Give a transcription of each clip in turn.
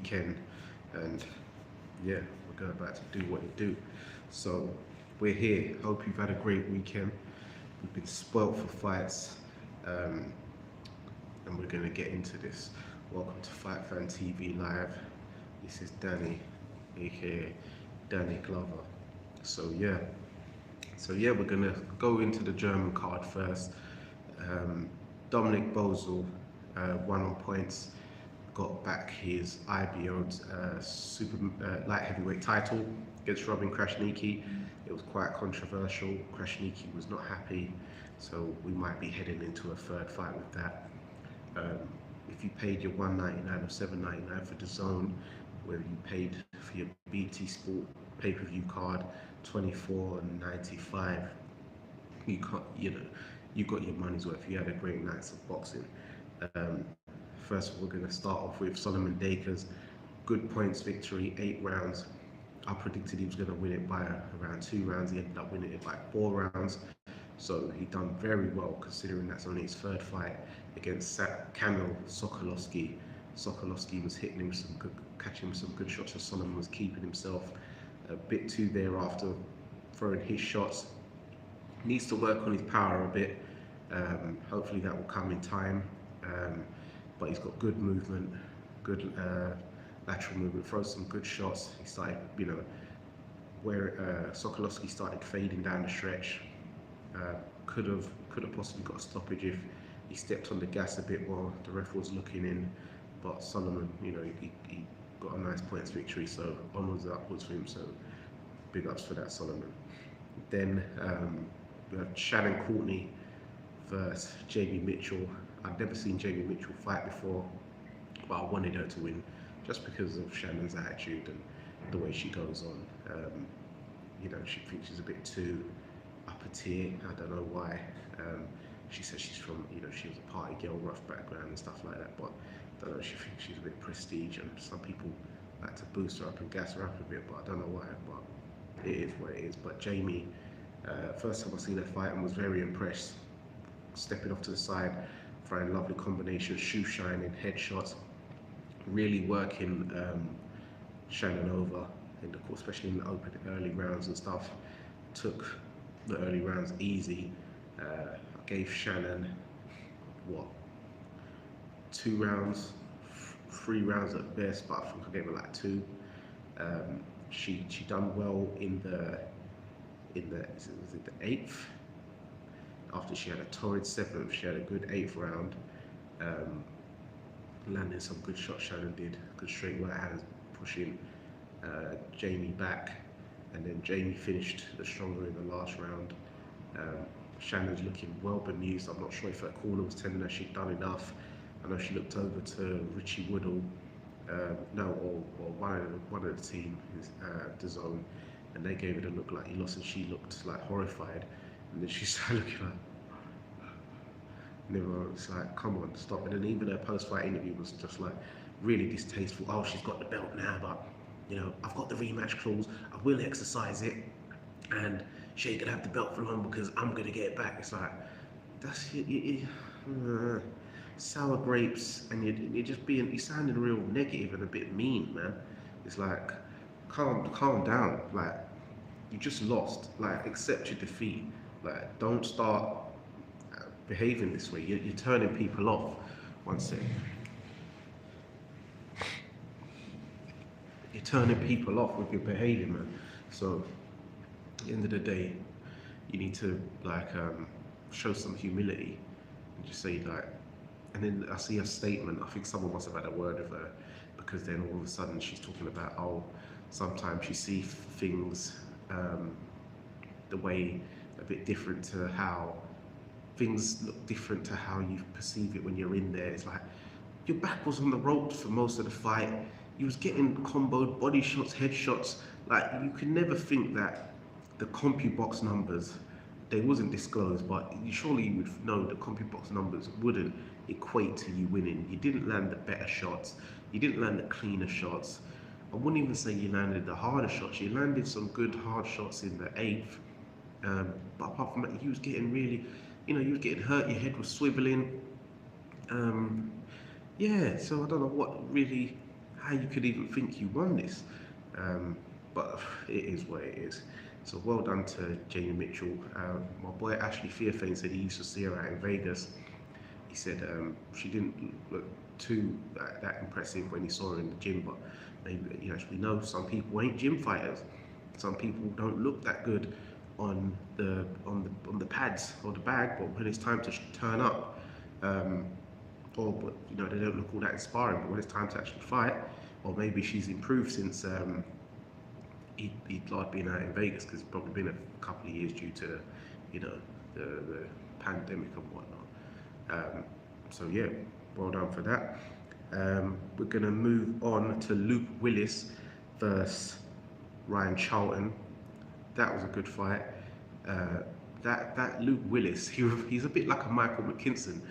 weekend, and yeah, we're about to do what we do. So we're here. Hope you've had a great weekend. We've been spoilt for fights, um, and we're gonna get into this. Welcome to Fight Fan TV Live. This is Danny, aka Danny Glover. So yeah, we're gonna go into the German card first. Um, Dominic Bozel won on points, got back his IBO super light heavyweight title against Robin Krasniqi. It was quite controversial. Krasniqi was not happy, so we might be heading into a third fight with that. Um, if you paid your $1.99 or $7.99 for the zone, where you paid for your BT Sport pay-per-view card, $24.95, you can't, you got your money's worth. You had a great night of boxing. Um, First, we're going to start off with Solomon Dakers. Good points victory, 8 rounds. I predicted he was going to win it by around 2 rounds. He ended up winning it by 4 rounds. So he done very well, considering that's only his third fight against Kamil Sokolowski. Sokolowski was hitting him catching some good shots, and Solomon was keeping himself a bit too there after throwing his shots. Needs to work on his power a bit. Hopefully that will come in time. But he's got good movement, good lateral movement, throws some good shots. He started, where Sokolowski started fading down the stretch. Could have possibly got a stoppage if he stepped on the gas a bit while the ref was looking in. But Solomon, he got a nice points victory, so onwards and upwards for him. So big ups for that, Solomon. Then we have Shannon Courtney versus Jamie Mitchell. I've never seen Jamie Mitchell fight before, but I wanted her to win just because of Shannon's attitude and the way she goes on. She thinks she's a bit too upper tier. I don't know why. She says she's from, she was a party girl, rough background and stuff like that, but I don't know, she thinks she's a bit prestige, and some people like to boost her up and gas her up a bit, but I don't know why, but it is what it is. But Jamie, first time I seen her fight and was very impressed, stepping off to the side, throwing lovely combinations, shoe shining, headshots, really working Shannon over in the course, especially in the early rounds and stuff. Took the early rounds easy. I gave Shannon 2 rounds, 3 rounds at best, but I think I gave her like 2. She done well in the was it the 8th? After she had a torrid 7th, she had a good 8th round. Landing some good shots, Shannon did. Good straight right hands, pushing Jamie back. And then Jamie finished the stronger in the last round. Shannon's looking well bemused. I'm not sure if her corner was telling her she'd done enough. I know she looked over to Richie Woodall, or one of the team, the zone, and they gave it a look like he lost, and she looked like horrified. And then she started looking like, and everyone was like, come on, stop. And then even her post-fight interview was just like really distasteful. Oh, she's got the belt now, but I've got the rematch clause. I will exercise it, and she ain't gonna have the belt for long because I'm gonna get it back. It's like, that's sour grapes, and you're sounding real negative and a bit mean, man. It's like, calm down. Like, you just lost. Like, accept your defeat. Like, don't start behaving this way. You're turning people off. One second. You're turning people off with your behavior, man. So, at the end of the day, you need to show some humility and just say and then I see a statement. I think someone must have had a word with her, because then all of a sudden she's talking about, sometimes you see things the way a bit different to how things look different to how you perceive it when you're in there. It's like, your back was on the ropes for most of the fight. You was getting comboed body shots, head shots. Like, you could never think that the CompuBox numbers, they wasn't disclosed, but surely you would know the CompuBox numbers wouldn't equate to you winning. You didn't land the better shots. You didn't land the cleaner shots. I wouldn't even say you landed the harder shots. You landed some good hard shots in the 8th. But apart from that, you was getting really, you was getting hurt. Your head was swiveling. Yeah, so I don't know how you could even think you won this. But it is what it is. So well done to Jamie Mitchell. My boy Ashley Fearfane said he used to see her out in Vegas. He said she didn't look too that impressive when he saw her in the gym, but maybe, you know, we know some people ain't gym fighters. Some people don't look that good on the pads or the bag, but when it's time to turn up, or but you know, they don't look all that inspiring. But when it's time to actually fight, or maybe she's improved since he'd like being out in Vegas, because it's probably been a couple of years due to, you know, the pandemic and whatnot. So yeah, well done for that. We're gonna move on to Luke Willis versus Ryan Charlton. That was a good fight. That Luke Willis, he's a bit like a Michael McKinson,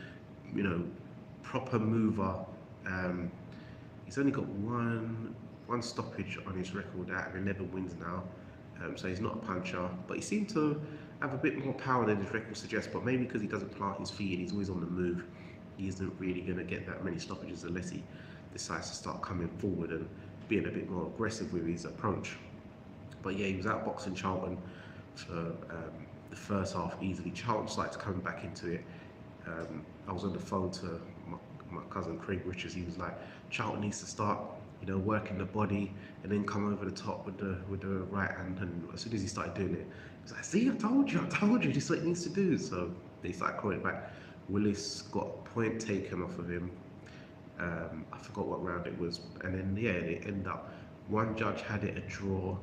you know, proper mover. He's only got one stoppage on his record out of 11 wins now, so he's not a puncher, but he seemed to have a bit more power than his record suggests. But maybe because he doesn't plant his feet and he's always on the move, he isn't really going to get that many stoppages unless he decides to start coming forward and being a bit more aggressive with his approach. But yeah, he was outboxing Charlton for the first half easily. Charlton started coming back into it. I was on the phone to my cousin Craig Richards. He was like, Charlton needs to start, you know, working the body and then come over the top with the right hand. And as soon as he started doing it, he was like, see, I told you, this is what he needs to do. So they started calling it back. Willis got a point taken off of him. I forgot what round it was, and then yeah, it ended up one judge had it a draw.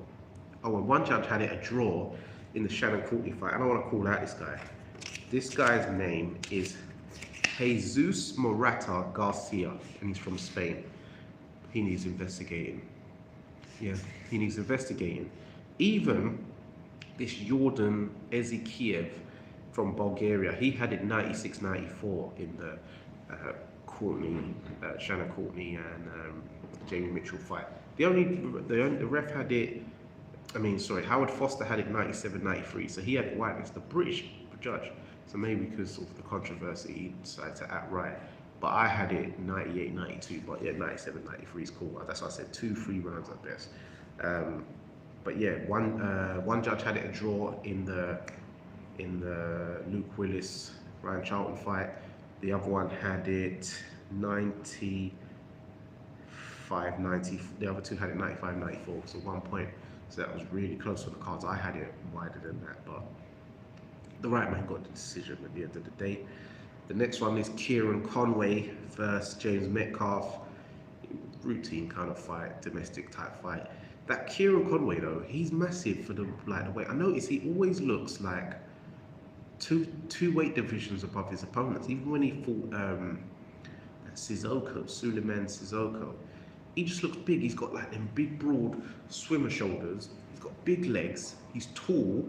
Oh, and one judge had it a draw in the Shannon Courtney fight. I don't want to call out this guy. This guy's name is Jesus Morata Garcia, and he's from Spain. He needs investigating. Yeah, he needs investigating. Even this Jordan Ezekiev from Bulgaria, he had it 96-94 in the Shannon Courtney and Jamie Mitchell fight. The ref had it. Howard Foster had it 97-93, so he had it wide. It's the British judge, so maybe because of the controversy, he decided to act right. But I had it 98-92, but yeah, 97-93 is cool. That's why I said 2-3 rounds at best. But yeah, one judge had it a draw in the Luke Willis Ryan Charlton fight. The other one had it 95-90. The other two had it 95-94, so 1 point. So that was really close on the cards. I had it wider than that, but the right man got the decision at the end of the day. The next one is Kieran Conway versus James Metcalf. Routine kind of fight, domestic type fight. That Kieran Conway though, he's massive for the weight. I notice he always looks like two weight divisions above his opponents. Even when he fought Suleiman Sissoko, he just looks big. He's got like them big, broad swimmer shoulders. He's got big legs. He's tall,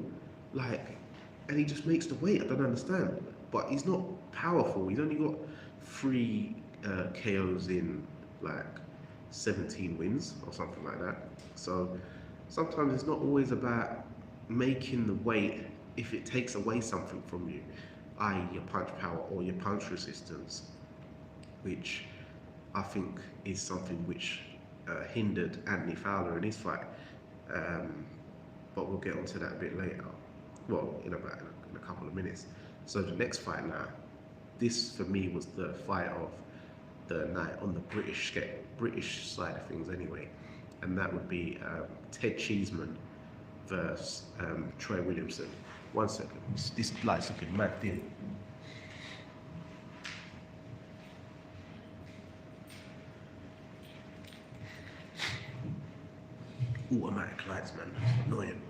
and he just makes the weight. I don't understand. But he's not powerful. He's only got 3 KOs in 17 wins or something like that. So sometimes it's not always about making the weight if it takes away something from you, i.e. your punch power or your punch resistance, which I think is something which hindered Anthony Fowler in his fight. But we'll get onto that a bit later. Well, in a couple of minutes. So the next fight now, this for me was the fight of the night on the British side of things anyway, and that would be Ted Cheeseman versus Troy Williamson. 1 second, this light's looking mad dim. Automatic lights, man, it's annoying.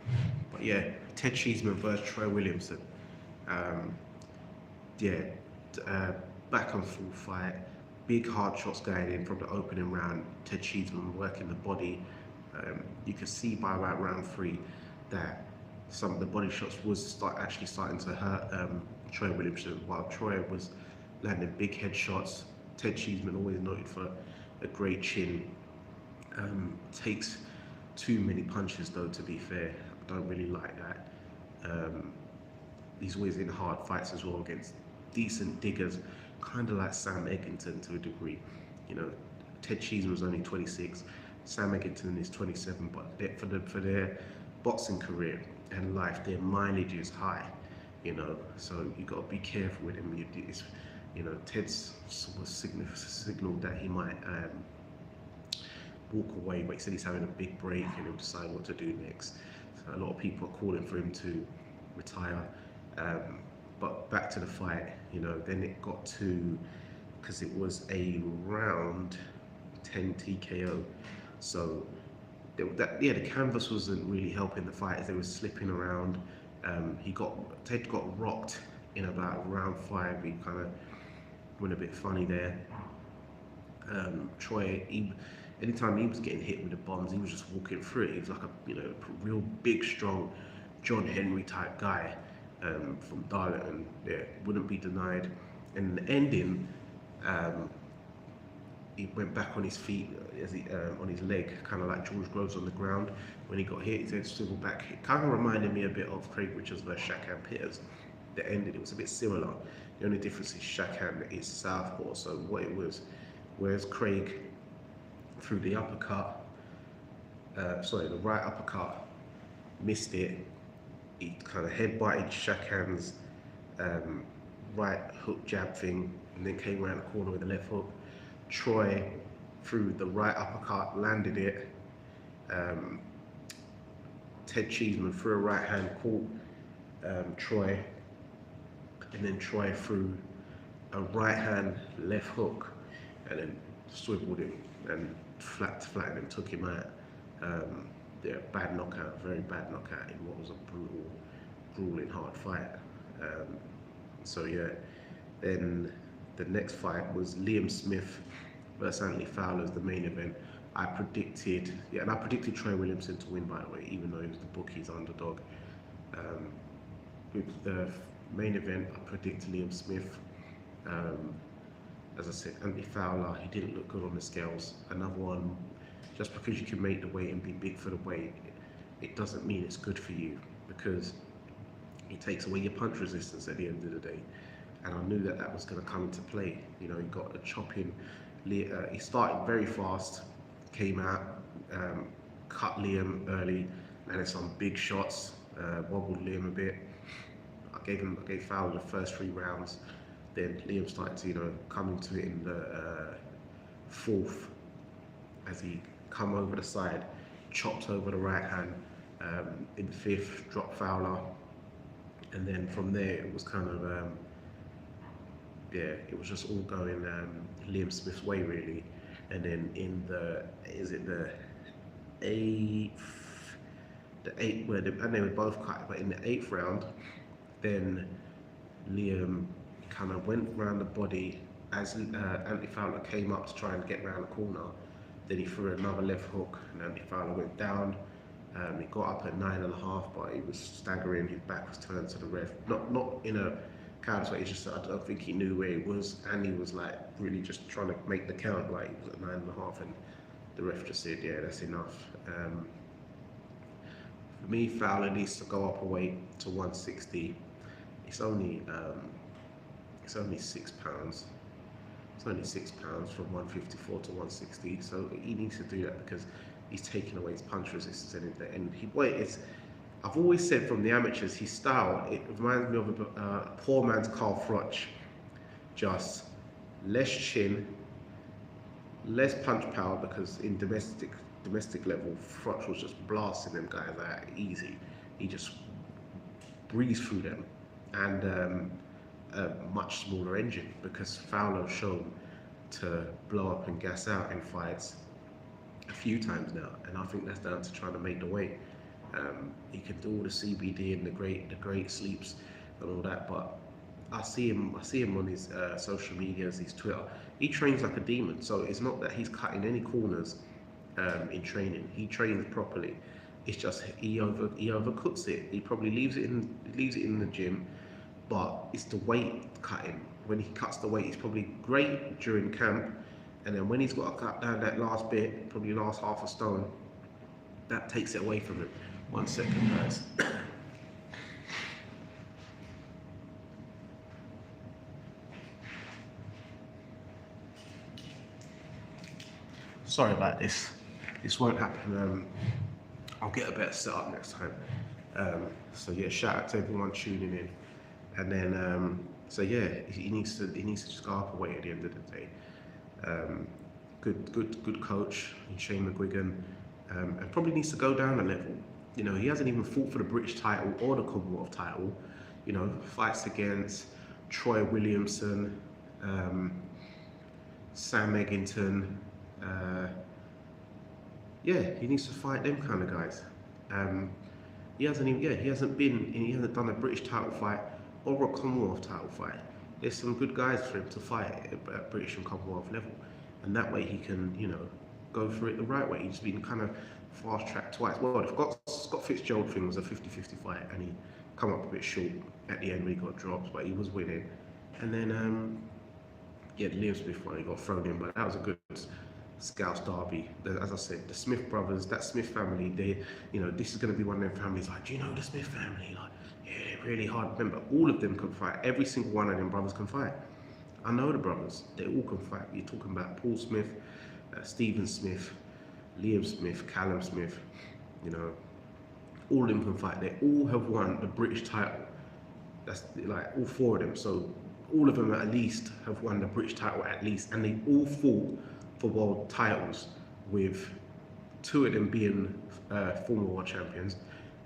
But yeah, Ted Cheeseman versus Troy Williamson. Back and forth fight, big hard shots going in from the opening round. Ted Cheeseman working the body. You could see by about round 3 that some of the body shots was actually starting to hurt Troy Williamson, while Troy was landing big head shots. Ted Cheeseman, always noted for a great chin. Takes too many punches though, to be fair. I don't really like that. He's always in hard fights as well against decent diggers, kind of like Sam Egginton to a degree. You know, Ted Cheeseman was only 26, Sam Eggington is 27, but for their boxing career and life, their mileage is high, you know. So you got to be careful with him. You know, Ted's was signaled that he might walk away, but he said he's having a big break and he'll decide what to do next. So a lot of people are calling for him to retire. But back to the fight, you know, then it got to, because it was a round 10 TKO. So the canvas wasn't really helping the fighters. They were slipping around. Ted got rocked in about round 5. He kind of went a bit funny there. Troy, anytime he was getting hit with the bombs, he was just walking through it. He was like a real big, strong John Henry type guy from Darlington. Yeah, wouldn't be denied. And the ending, he went back on his feet, on his leg, kind of like George Groves on the ground. When he got hit, his head swiveled back. It kind of reminded me a bit of Craig Richards versus Shakan Peters. The ending, it was a bit similar. The only difference is Shakan is southpaw, so what it was, whereas Craig threw the uppercut, the right uppercut, missed it. He kind of headbutted Shakan's right hook jab thing, and then came around the corner with a left hook. Troy threw the right uppercut, landed it. Ted Cheeseman threw a right hand, caught Troy, and then Troy threw a right hand left hook, and then swiveled him and flattened him, took him out. Yeah, bad knockout, very bad knockout in what was a grueling hard fight. So yeah, then the next fight was Liam Smith versus Anthony Fowler as the main event. I predicted Troy Williamson to win, by the way, even though he was the bookie's underdog. With the main event, I predicted Liam Smith. As I said, Anthony Fowler, he didn't look good on the scales. Another one, just because you can make the weight and be big for the weight, it doesn't mean it's good for you, because it takes away your punch resistance at the end of the day. And I knew that was going to come into play. You know, he got a chopping. He started very fast, came out, cut Liam early, landed some big shots, wobbled Liam a bit. I gave Fowler the first 3 rounds. Then Liam started to, come into it in the 4th, as he come over the side, chopped over the right hand. In the 5th, dropped Fowler, and then from there it was kind of it was just all going Liam Smith's way, really. And then in the 8th, and they were both cut, but in the 8th round, then Liam kind of went round the body as Anthony Fowler came up to try and get round the corner. Then he threw another left hook, and Anthony Fowler went down. He got up at 9.5, but he was staggering. His back was turned to the ref. Not in a coward's way. It's just I don't think he knew where he was, and he was like really just trying to make the count. Like he was at 9.5, and the ref just said, "Yeah, that's enough." For me, Fowler needs to go up a weight to 160. It's only 6 pounds. It's only 6 pounds from 154 to 160. So he needs to do that, because he's taking away his punch resistance, and I've always said from the amateurs, his style, it reminds me of a poor man's Carl Froch. Just less chin, less punch power, because in domestic level, Froch was just blasting them guys out easy. He just breezed through them, and a much smaller engine, because Fowler shown to blow up and gas out in fights a few times now, and I think that's down to trying to make the weight. He can do all the CBD and the great sleeps and all that, but I see him on his social medias, his Twitter. He trains like a demon. So it's not that he's cutting any corners in training. He trains properly. It's just he overcooks it. He probably leaves it in the gym, but it's the weight cutting. When he cuts the weight, he's probably great during camp, and then when he's got to cut down that last bit, probably last half a stone, that takes it away from him. 1 second, guys. Sorry about this. This won't happen. I'll get a better setup next time. So yeah, shout out to everyone tuning in. And then so yeah, he needs to just go up a weight at the end of the day. Good coach in Shane McGuigan, and probably needs to go down a level. You know, he hasn't even fought for the British title or the Commonwealth title. You know, fights against Troy Williamson, Sam Eggington. Yeah, he needs to fight them kind of guys. He hasn't even, yeah, he hasn't done a British title fight or a Commonwealth title fight. There's some good guys for him to fight at British and Commonwealth level, and that way he can, you know, go for it the right way. He's been kind of fast tracked twice. Well, the Scott Fitzgerald thing was a 50-50 fight, and he come up a bit short at the end when he got dropped, but he was winning. And then yeah, the Liam Smith one, he got thrown in, but that was a good Scouse derby. As I said, the Smith brothers, that Smith family, they, you know, this is going to be one of them families like, do you know the Smith family? Like, yeah, they're really hard. Remember, all of them can fight. Every single one of them brothers can fight. I know the brothers, they all can fight. You're talking about Paul Smith, Stephen Smith, Liam Smith, Callum Smith, you know, all of them can fight. They all have won the British title. That's like all four of them. So all of them at least have won the British title at least, and they all fought for world titles, with two of them being former world champions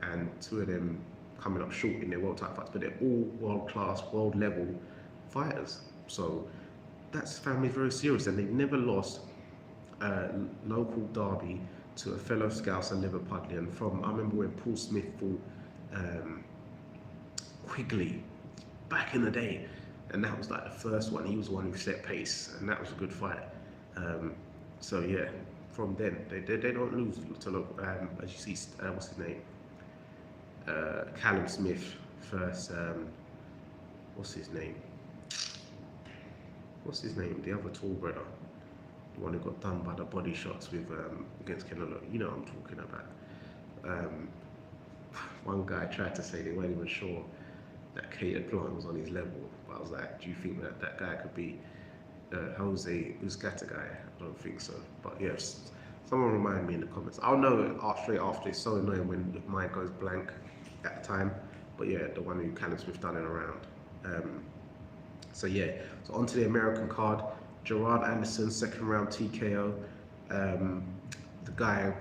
and two of them coming up short in their world title fights, but they're all world class, world level fighters. So that's family very serious, and they've never lost a local derby to a fellow Scouser Liverpudlian from, I remember when Paul Smith fought Quigley back in the day, and that was like the first one. He was the one who set pace, and that was a good fight. So yeah, from then they don't lose to look. As you see, what's his name? Callum Smith first. What's his name? What's his name? The other tall brother, the one who got done by the body shots with against Canelo. You know what I'm talking about. One guy tried to say they weren't even sure that Cater Plant was on his level, but I was like, do you think that that guy could be Jose Uzcata guy? I don't think so. But yes, someone remind me in the comments. I'll know straight after. It's so annoying when the mind goes blank at the time. But yeah, the one who Callum Smith done it around. So yeah, so onto the American card. Gerard Anderson, second round TKO. The guy,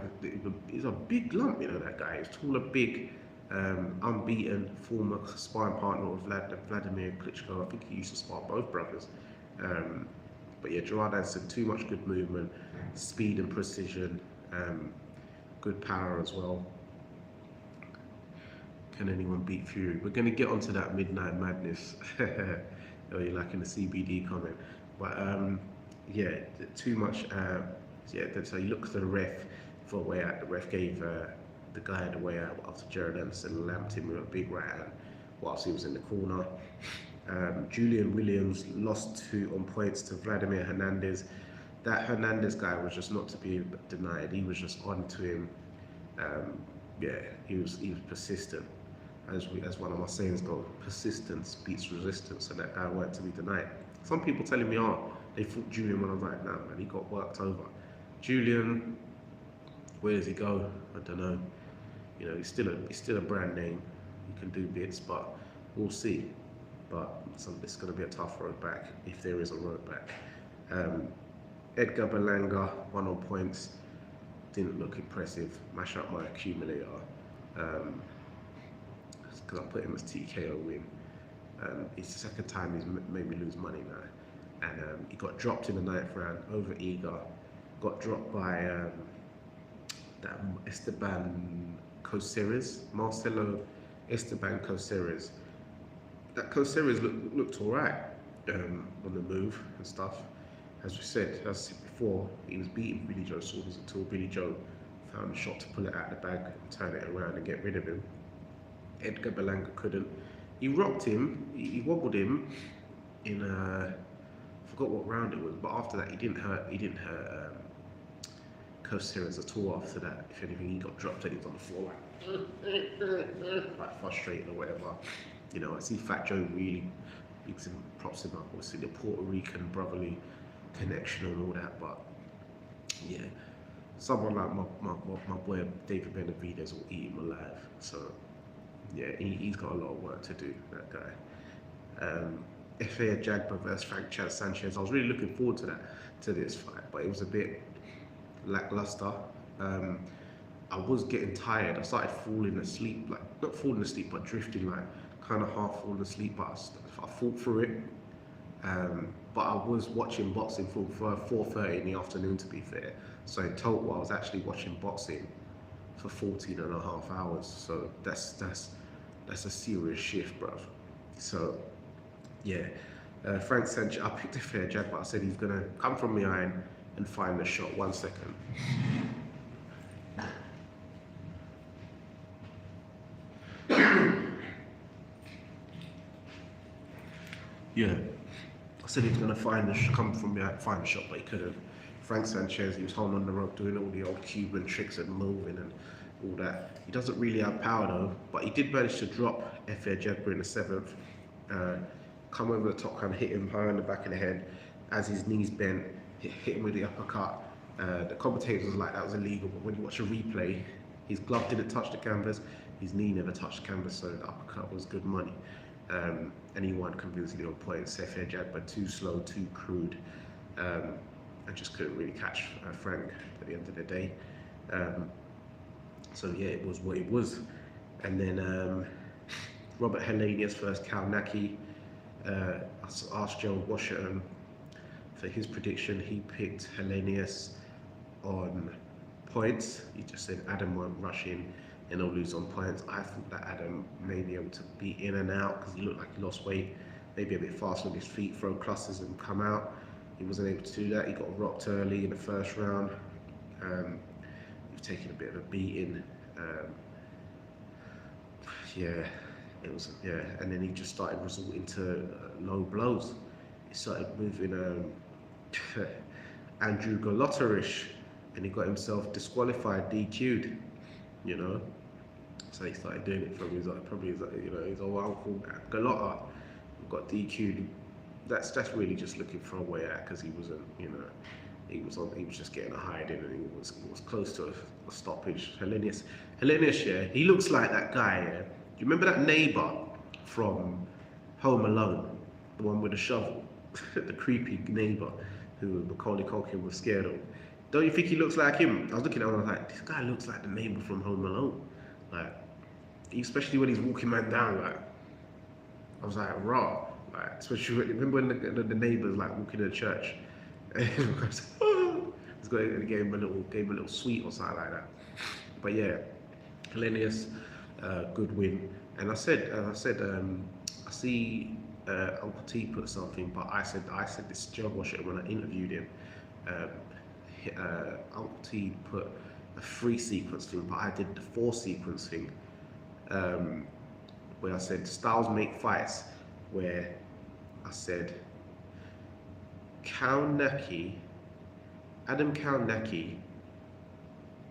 he's a big lump, you know, that guy. He's taller, big, unbeaten, former sparring partner of Vladimir Klitschko. I think he used to spar both brothers. But yeah, Gerard Anderson, too much good movement, speed and precision, good power as well. Can anyone beat Fury? We're going to get onto that Midnight Madness. Oh, you're liking the CBD comment. But yeah, too much. Yeah, so he looked to the ref for a way out. The ref gave the guy the way out after Gerard Anderson lamped him with a big right hand whilst he was in the corner. Julian Williams lost on points to Vladimir Hernandez. That Hernandez guy was just not to be denied. He was just on to him. Yeah, he was persistent. As one of my sayings go, persistence beats resistance, and that guy weren't to be denied. Some people telling me, oh, they fought Julian when I was like, no, man, he got worked over. Julian, where does he go? I don't know. You know, he's still a brand name. He can do bits, but we'll see. But it's going to be a tough road back, if there is a road back. Edgar Berlanga won on points. Didn't look impressive. Mash up my accumulator. Because I put him as TKO win. It's the second time he's made me lose money now. And he got dropped in the 9th round, over eager. Got dropped by that Esteban Coceres, Marcelo Esteban Coceres. That Coceres looked alright on the move and stuff. As we said, as I said before, he was beating Billy Joe Saunders until Billy Joe found a shot to pull it out of the bag and turn it around and get rid of him. Edgar Berlanga couldn't. He rocked him, he wobbled him in I forgot what round it was, but after that he didn't hurt Coceres at all after that. If anything, he got dropped and he was on the floor like frustrated or whatever. You know, I see Fat Joe really bigs him, props him up. Obviously the Puerto Rican brotherly connection and all that, but yeah, someone like my boy David Benavidez will eat him alive. So yeah, he's got a lot of work to do, that guy. FA Jagba versus Frank Chad Sanchez. I was really looking forward to this fight, but it was a bit lackluster. Um, I was getting tired. I started falling asleep, like not falling asleep, but drifting, like kind of half falling asleep. But I fought through it. But I was watching boxing for 4:30 in the afternoon, to be fair. So in total, I was actually watching boxing for 14 and a half hours. So that's a serious shift, bruv. So yeah, Frank Sanchez. I picked a fair jab, but I said he's gonna come from behind and find the shot. 1 second. Yeah, I said he was gonna come from behind, find the shot, but he couldn't. Frank Sanchez, he was holding on the rope, doing all the old Cuban tricks and moving and all that. He doesn't really have power though, but he did manage to drop Efe Jagba in the seventh. Uh, Come over the top, kind of hit him high on the back of the head as his knees bent, hit him with the uppercut. The commentators was like that was illegal, but when you watch a replay, his glove didn't touch the canvas, his knee never touched the canvas, so the uppercut was good money. And he won convincingly on points. Efe Jagba too slow, too crude. I just couldn't really catch Frank at the end of the day. So yeah, it was what it was. And then Robert Helenius versus Cal Naki. I asked Joe Washington for his prediction. He picked Helenius on points. He just said Adam won't rush in and he'll lose on points. I thought that Adam may be able to be in and out because he looked like he lost weight, maybe a bit faster on his feet, throw clusters and come out. He wasn't able to do that. He got rocked early in the first round. He was taking a bit of a beating. Yeah, it was, yeah, and then he just started resorting to low blows. He started moving Andrew Goloterish, and he got himself disqualified, DQ'd, you know. So he started doing it from his probably his old uncle Galota got DQ'd. That's really just looking for a way out because he wasn't, he was just getting a hiding and he was close to a stoppage. Helenius, yeah, he looks like that guy. Yeah? Do you remember that neighbour from Home Alone, the one with the shovel, the creepy neighbour who Macaulay Culkin was scared of? Don't you think he looks like him? I was looking at him and I was like, this guy looks like the neighbour from Home Alone. Like, especially when he's walking man down, like, I was like, raw. Like, especially remember when the neighbours like walking to the church, and he's going to give him a little sweet or something like that. But yeah, Helenius, good win. And I see Uncle T put something, but I said this to Joe Washington when I interviewed him. Uncle T put a 3-sequence thing, but I did the 4-sequence thing, where I said styles make fights, where I said Adam Kaunaki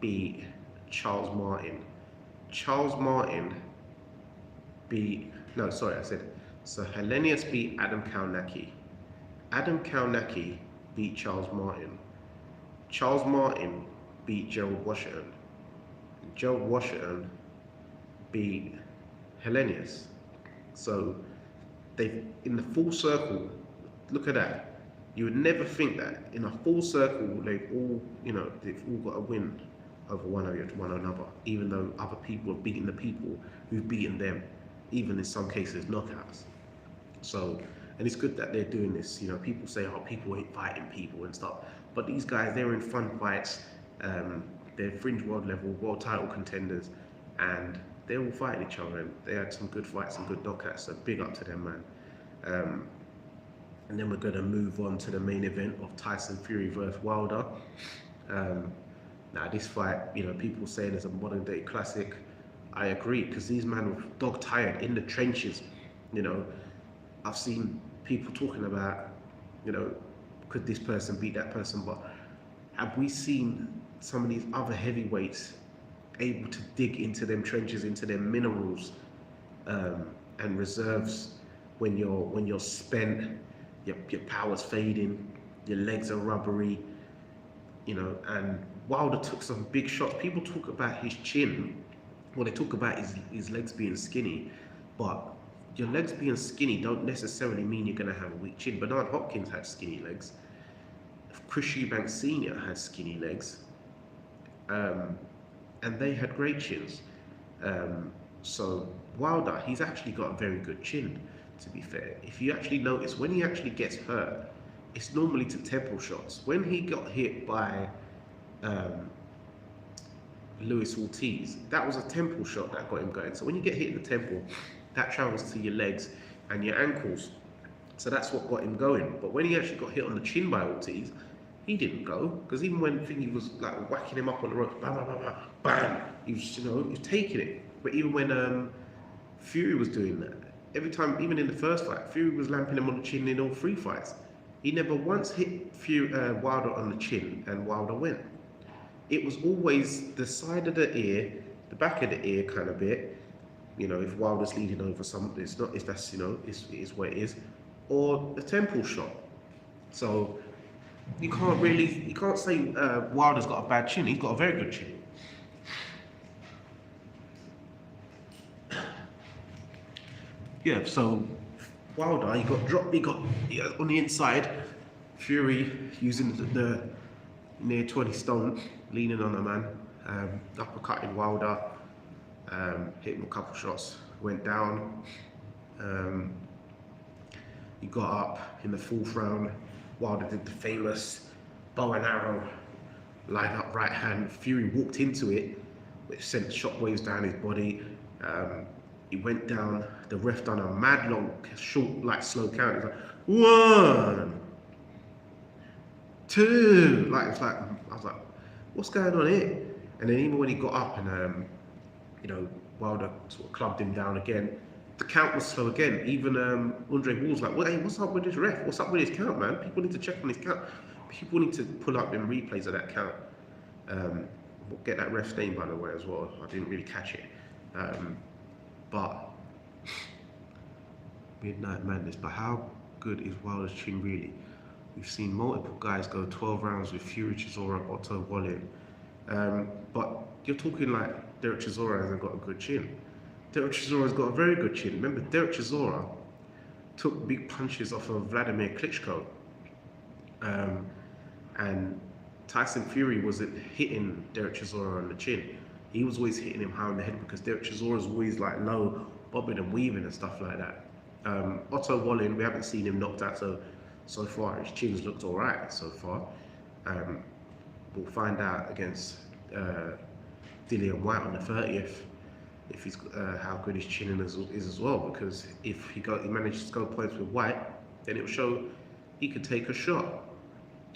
beat Charles Martin. Charles Martin beat, no, sorry, I said, so Helenius beat Adam Kaunaki. Adam Kaunaki beat Charles Martin. Charles Martin beat Gerald Washington. Gerald Washington beat Helenius. So they in the full circle. Look at that. You would never think that in a full circle they've all got a win over one another, even though other people have beaten the people who've beaten them, even in some cases knockouts. So, and it's good that they're doing this. You know, people say, oh, people ain't fighting people and stuff, but these guys, they're in fun fights. They're fringe world level, world title contenders, and they're all fighting each other. And they had some good fights, some good knockouts. So big up to them, man. And then we're going to move on to the main event of Tyson Fury versus Wilder. Now this fight, people saying it's a modern day classic. I agree, because these men were dog tired in the trenches. I've seen people talking about, could this person beat that person? But have we seen some of these other heavyweights able to dig into them trenches, into their minerals and reserves when you're spent, your power's fading, your legs are rubbery, and Wilder took some big shots. People talk about his chin, well, they talk about his legs being skinny, but your legs being skinny don't necessarily mean you're going to have a weak chin. Bernard Hopkins had skinny legs. Chris Eubank Sr. had skinny legs, um, and they had great chins. So Wilder, he's actually got a very good chin, to be fair. If you actually notice, when he actually gets hurt, it's normally to temple shots. When he got hit by um, Luis Ortiz, that was a temple shot that got him going. So when you get hit in the temple, that travels to your legs and your ankles. So that's what got him going. But when he actually got hit on the chin by Ortiz, he didn't go, because even when he was like whacking him up on the ropes, bam, bam, bam, bam, bam, he was, he was taking it. But even when Fury was doing that, every time, even in the first fight, Fury was lamping him on the chin in all three fights. He never once hit Wilder on the chin and Wilder went. It was always the side of the ear, the back of the ear kind of bit. If Wilder's leading over something, it's not. If that's it is what it is, or the temple shot. So you can't say Wilder's got a bad chin. He's got a very good chin. Yeah, so Wilder, he got dropped, he got on the inside. Fury using the near 20 stone, leaning on a man, uppercutting Wilder, hit him a couple shots, went down. He got up in the fourth round. Wilder did the famous bow and arrow, line up right hand. Fury walked into it, which sent shockwaves down his body. He went down. The ref done a mad long, short, like slow count. He's like 1, 2. It's like I was like, what's going on here? And then even when he got up and Wilder sort of clubbed him down again, the count was slow again. Even Andre Wall's like, well, hey, what's up with this ref? What's up with his count, man? People need to check on his count. People need to pull up them replays of that count. We'll get that ref's name, by the way, as well. I didn't really catch it. But Midnight Madness. But how good is Wilder's chin really? We've seen multiple guys go 12 rounds with Fury, Chisora, Otto Wallin. But you're talking like Derek Chisora hasn't got a good chin. Derek Chisora's got a very good chin. Remember, Derek Chisora took big punches off of Vladimir Klitschko. And Tyson Fury wasn't hitting Derek Chisora on the chin. He was always hitting him high on the head because Derek Chisora's always like low, bobbing and weaving and stuff like that. Otto Wallin, we haven't seen him knocked out so far. His chin's looked all right so far. We'll find out against Dillian White on the 30th if he's how good his chin is as well. Because if he manages to go points with White, then it will show he could take a shot.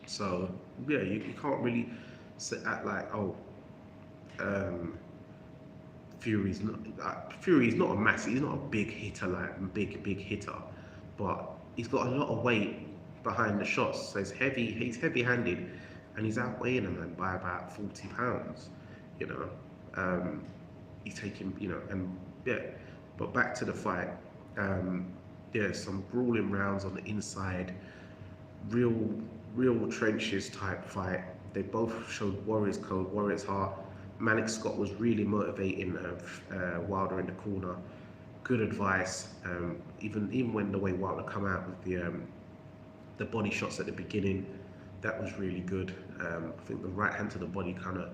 So yeah, you can't really act like Fury's not a massive, he's not a big hitter, like big hitter, but he's got a lot of weight behind the shots. So he's heavy-handed, and he's outweighing a man by about 40 pounds. He's taking, and yeah. But back to the fight. Some grueling rounds on the inside, real trenches type fight. They both showed Warriors code, Warriors heart. Malik Scott was really motivating Wilder in the corner. Good advice. Even when the way Wilder come out with the body shots at the beginning, that was really good. I think the right hand to the body kind of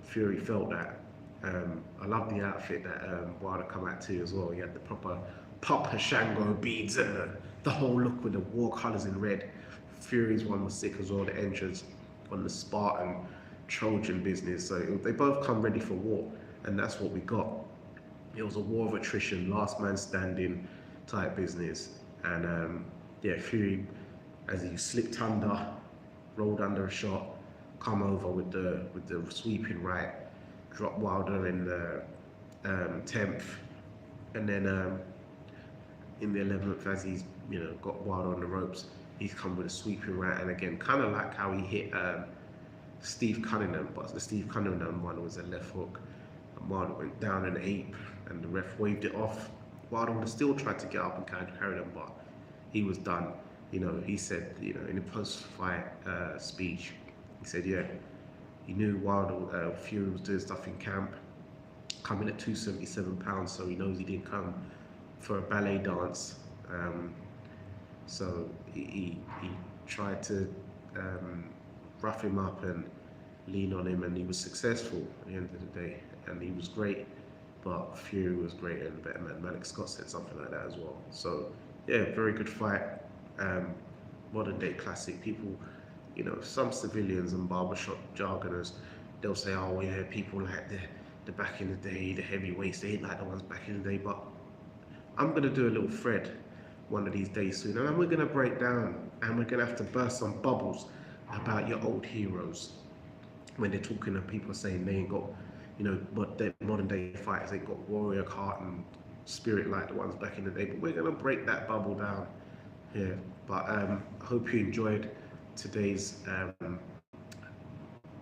Fury felt that. I love the outfit that Wilder come out to as well. He had the proper Papa Shango beads and the whole look with the war colours in red. Fury's one was sick as well. The entrance on the Spartan Trojan business. So they both come ready for war, and that's what we got. It was a war of attrition, last man standing type business. And Fury, as he slipped under, rolled under a shot, come over with the sweeping right, drop Wilder in the 10th, and then in the 11th, as he's got Wilder on the ropes, he's come with a sweeping right, and again, kind of like how he hit Steve Cunningham, but the Steve Cunningham one was a left hook, and Wilder went down an ape, and the ref waved it off. Wilder would have still tried to get up and kind of carry him, but he was done. He said, in the post-fight speech, He said, yeah, he knew Wilder, Fury was doing stuff in camp, coming at 277 pounds, so he knows he didn't come for a ballet dance. So he tried to rough him up and lean on him, and he was successful at the end of the day, and he was great. But Fury was greater and better man. Malik Scott said something like that as well. So yeah, very good fight. Um, Modern day classic. People, some civilians and barbershop jargoners, they'll say, oh yeah, people like the back in the day, the heavyweights, they ain't like the ones back in the day. But I'm gonna do a little thread one of these days soon, and we're gonna break down, and we're gonna have to burst some bubbles about your old heroes when they're talking to people saying they ain't got, but the modern day fighters ain't got warrior heart and spirit like the ones back in the day. But we're gonna break that bubble down here. But I hope you enjoyed today's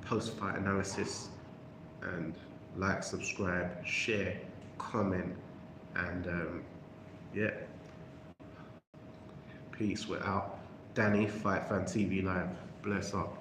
post-fight analysis, and like, subscribe, share, comment, and yeah, peace. We're out. Danny, Fight Fan TV Live. Bless up.